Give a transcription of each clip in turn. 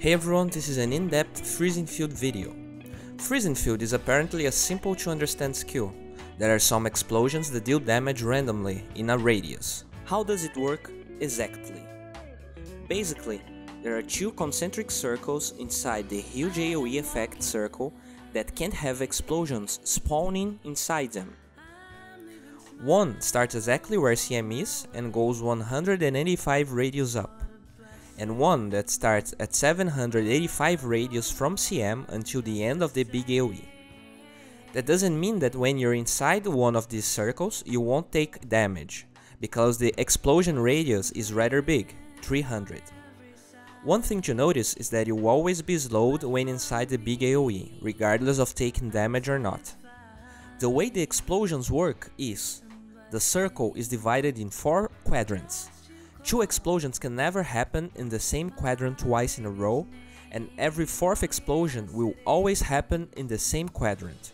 Hey everyone, this is an in-depth freezing field video. Freezing field is apparently a simple to understand skill. There are some explosions that deal damage randomly in a radius. How does it work exactly? Basically, there are two concentric circles inside the huge AoE effect circle that can't have explosions spawning inside them. One starts exactly where CM is and goes 185 radius up, and one that starts at 785 radius from CM until the end of the big AoE. That doesn't mean that when you're inside one of these circles you won't take damage, because the explosion radius is rather big, 300. One thing to notice is that you'll always be slowed when inside the big AoE, regardless of taking damage or not. The way the explosions work is, the circle is divided in 4 quadrants. 2 explosions can never happen in the same quadrant twice in a row, and every 4th explosion will always happen in the same quadrant.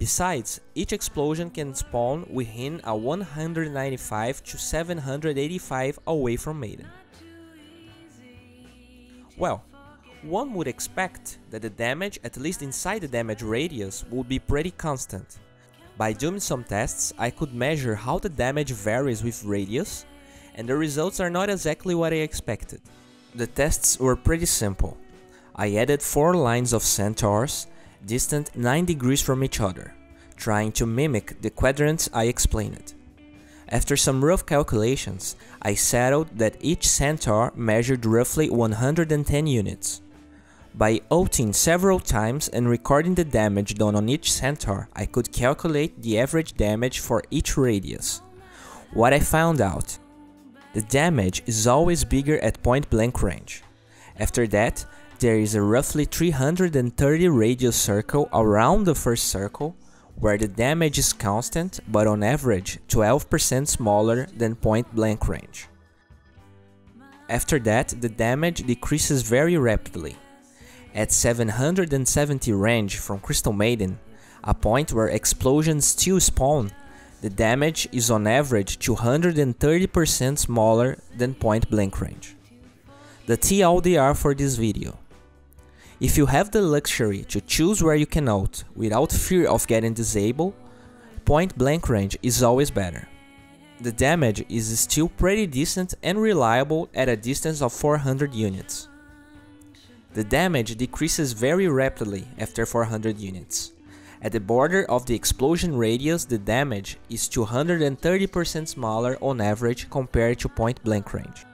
Besides, each explosion can spawn within a 195 to 785 away from Maiden. Well, one would expect that the damage, at least inside the damage radius, would be pretty constant. By doing some tests, I could measure how the damage varies with radius, and the results are not exactly what I expected. The tests were pretty simple. I added 4 lines of centaurs, distant 9 degrees from each other, trying to mimic the quadrants I explained. After some rough calculations, I settled that each centaur measured roughly 110 units. By ulting several times and recording the damage done on each centaur, I could calculate the average damage for each radius. What I found out: the damage is always bigger at point blank range. After that, there is a roughly 330 radius circle around the first circle, where the damage is constant but on average 12% smaller than point blank range. After that, the damage decreases very rapidly. At 770 range from Crystal Maiden, a point where explosions still spawn, the damage is on average 230% smaller than point blank range. The TLDR for this video: if you have the luxury to choose where you can ult without fear of getting disabled, point blank range is always better. The damage is still pretty decent and reliable at a distance of 400 units. The damage decreases very rapidly after 400 units. At the border of the explosion radius, the damage is 230% smaller on average compared to point blank range.